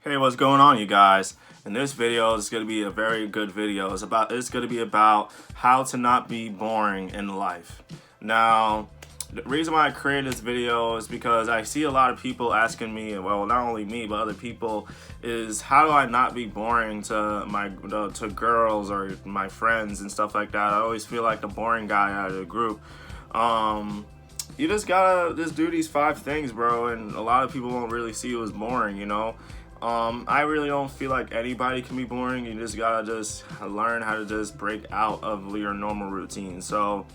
Hey, what's going on, you guys? In this video, it's going to be a very good video. It's going to be about how to not be boring in life. Now, the reason why I created this video is because I see a lot of people asking me, well, not only me but other people, is how do I not be boring to to girls or my friends and stuff like that. I always feel like the boring guy out of the group. You just gotta just do these 5 things, bro, and a lot of people won't really see you as boring. I really don't feel like anybody can be boring. You just gotta just learn how to just break out of your normal routine. So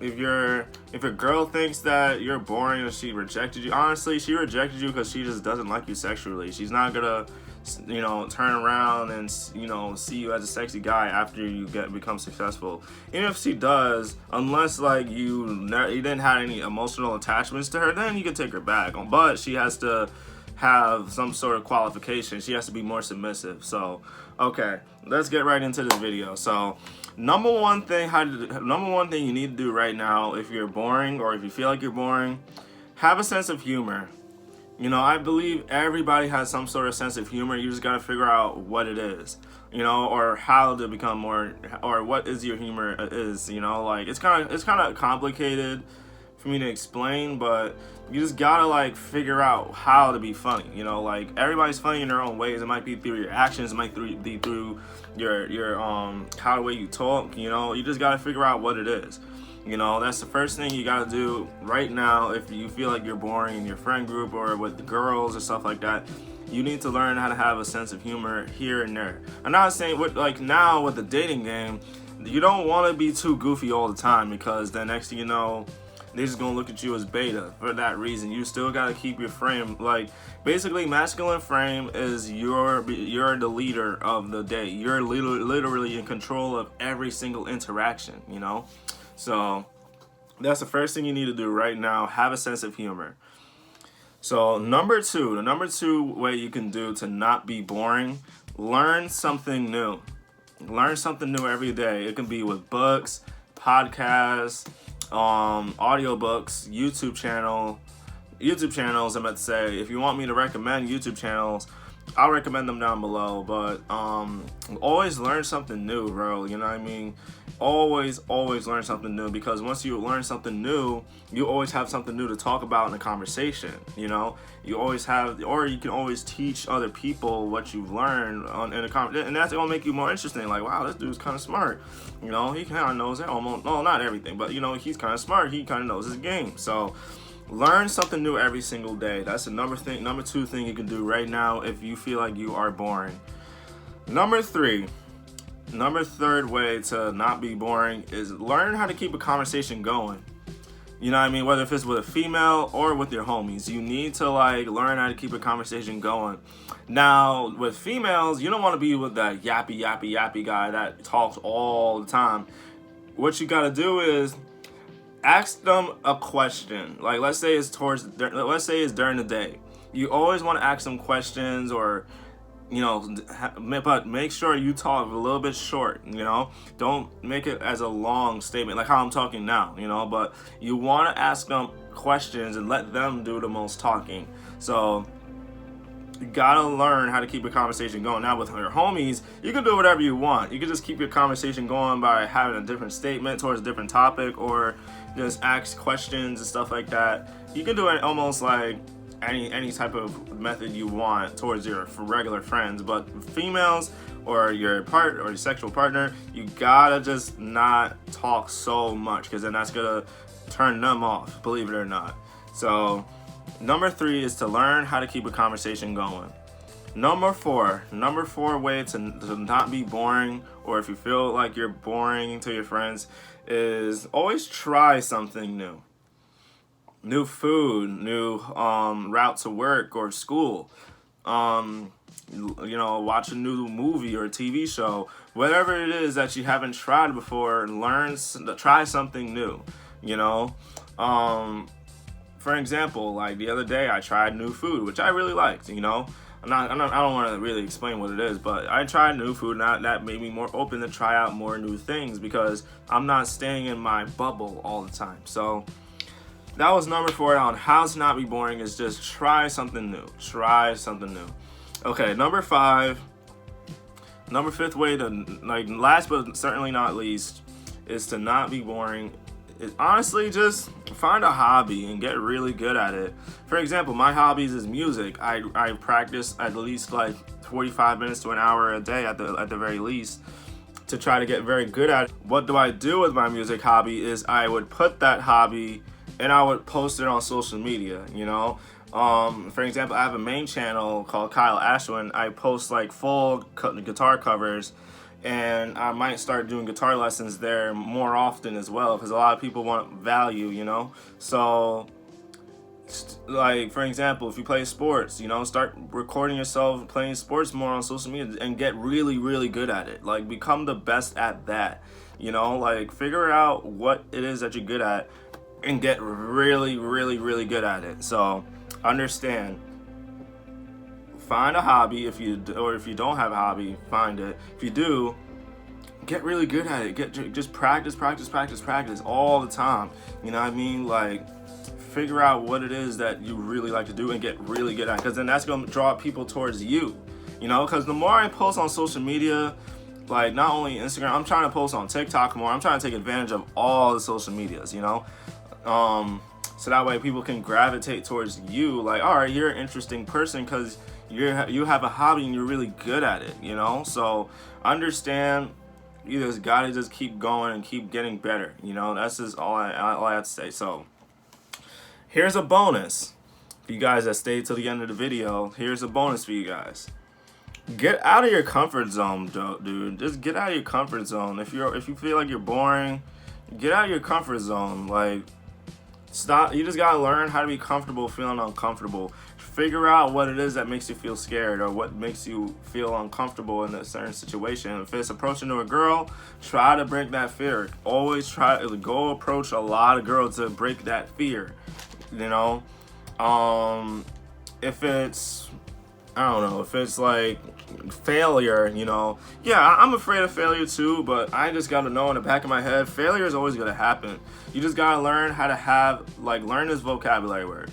if a girl thinks that you're boring or she rejected you, honestly, she rejected you because she just doesn't like you sexually. She's not gonna turn around and see you as a sexy guy after you become successful. Even if she does, unless like you didn't have any emotional attachments to her, then you can take her back. But she has to have some sort of qualification. She has to be more submissive. So okay, let's get right into this video. So number one thing you need to do right now, if you're boring or if you feel like you're boring, have a sense of humor. I believe everybody has some sort of sense of humor. You just gotta figure out what it is, or how to become more, or what is your humor is. Like it's kind of complicated for me to explain, but you just gotta like figure out how to be funny. Like everybody's funny in their own ways. It might be through your actions, it might be through your how the way you talk. You just gotta figure out what it is. That's the first thing you gotta do right now. If you feel like you're boring in your friend group or with the girls or stuff like that, you need to learn how to have a sense of humor here and there. I'm not saying with the dating game, you don't want to be too goofy all the time, because the next thing you know, they're just gonna look at you as beta. For that reason, you still gotta keep your frame. Like basically, masculine frame is you're the leader of the day. You're literally in control of every single interaction. So that's the first thing you need to do right now. Have a sense of humor. So the number two way you can do to not be boring: learn something new. Learn something new every day. It can be with books, podcasts, audiobooks, YouTube channels. I'm about to say, if you want me to recommend YouTube channels, I'll recommend them down below. But always learn something new, bro. You know what I mean? Always learn something new, because once you learn something new, you always have something new to talk about in a conversation. You always have, or you can always teach other people what you've learned in a conversation, and that's gonna make you more interesting. Like, wow, this dude's kind of smart. He kind of knows it almost. No, not everything, but he's kind of smart. He kind of knows his game. So learn something new every single day. That's the number two thing you can do right now if you feel like you are boring. Third way to not be boring is learn how to keep a conversation going. You know what I mean? Whether if it's with a female or with your homies, you need to learn how to keep a conversation going. Now, with females, you don't want to be with that yappy guy that talks all the time. What you gotta do is ask them a question. Like, let's say it's during the day. You always want to ask them questions, or but make sure you talk a little bit short. Don't make it as a long statement like how I'm talking now. But you want to ask them questions and let them do the most talking. So you gotta learn how to keep a conversation going. Now with your homies, you can do whatever you want. You can just keep your conversation going by having a different statement towards a different topic, or just ask questions and stuff like that. You can do it almost like any type of method you want towards your regular friends. But females or your sexual partner, you gotta just not talk so much, because then that's gonna turn them off, believe it or not. So number 3 is to learn how to keep a conversation going. Number four way to not be boring, or if you feel like you're boring to your friends, is always try something new. New food, new route to work or school, watch a new movie or a TV show, whatever it is that you haven't tried before. Try something new. For example, like the other day, I tried new food, which I really liked. I don't want to really explain what it is, but I tried new food, and that made me more open to try out more new things, because I'm not staying in my bubble all the time. So that was number 4 on how to not be boring, is just try something new. Okay, number 5. Number 5th way to, like, last but certainly not least, is to not be boring. Honestly, just find a hobby and get really good at it. For example, my hobbies is music. I practice at least like 45 minutes to an hour a day at the very least to try to get very good at it. What do I do with my music hobby is I would put that hobby and I would post it on social media, you know? For example, I have a main channel called Kyle Ashwin. I post like full guitar covers, and I might start doing guitar lessons there more often as well, because a lot of people want value, you know? So, like, for example, if you play sports, you know, start recording yourself playing sports more on social media and get really, really good at it. Like, become the best at that, you know? Like, figure out what it is that you're good at and get really, really, really good at it. So, understand, find a hobby. If you don't have a hobby, find it. If you do, get really good at it. Just practice all the time. You know what I mean? Like, figure out what it is that you really like to do and get really good at it, because then that's going to draw people towards you. You know, because the more I post on social media, like not only Instagram, I'm trying to post on TikTok more. I'm trying to take advantage of all the social medias, you know? So that way people can gravitate towards you. Like, all right, you're an interesting person because you have a hobby and you're really good at it, you know? So understand, you just gotta just keep going and keep getting better, you know? That's just all I have to say. So here's a bonus for you guys that stayed till the end of the video. Here's a bonus for you guys. Get out of your comfort zone, dude. Just get out of your comfort zone. If you feel like you're boring, get out of your comfort zone. Like, stop. You just gotta learn how to be comfortable feeling uncomfortable. Figure out what it is that makes you feel scared or what makes you feel uncomfortable in a certain situation. If it's approaching to a girl, try to break that fear. Always try to go approach a lot of girls to break that fear. You know, if it's, I don't know, if it's like failure, you know, yeah, I'm afraid of failure too, but I just gotta know in the back of my head, failure is always gonna happen. You just gotta learn how to learn this vocabulary word.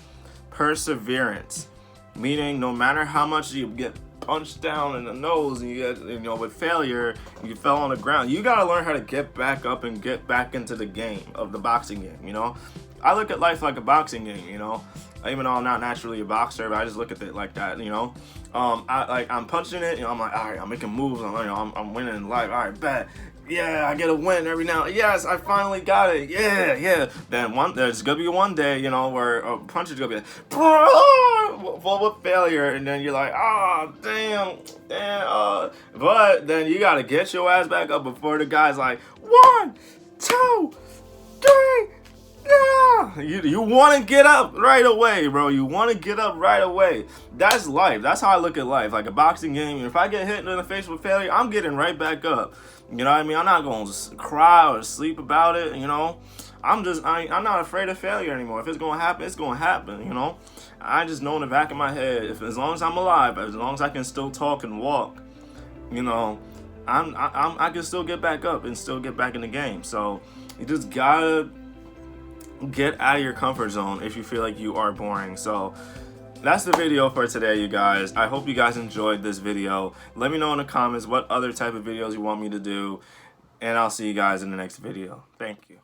Perseverance, meaning no matter how much you get punched down in the nose and you get, you know, with failure, you fell on the ground, you gotta learn how to get back up and get back into the game of the boxing game, you know? I look at life like a boxing game, you know? Even though I'm not naturally a boxer, but I just look at it like that, you know? I'm punching it, you know, I'm like, all right, I'm making moves, I'm winning in life, all right, bet. Yeah, I get a win every now. Yes, I finally got it. Yeah. Then there's gonna be one day, you know, where a punch is gonna be like, full of failure, and then you're like, damn. But then you gotta get your ass back up before the guy's like, 1, 2, 3. Yeah, you want to get up right away, bro. You want to get up right away. That's life. That's how I look at life. Like a boxing game. If I get hit in the face with failure, I'm getting right back up. You know what I mean? I'm not going to cry or sleep about it, you know? I'm not afraid of failure anymore. If it's going to happen, it's going to happen, you know? I just know in the back of my head, as long as I'm alive, as long as I can still talk and walk, you know, I can still get back up and still get back in the game. So you just gotta get out of your comfort zone if you feel like you are boring. So that's the video for today, you guys. I hope you guys enjoyed this video. Let me know in the comments what other type of videos you want me to do, and I'll see you guys in the next video. Thank you.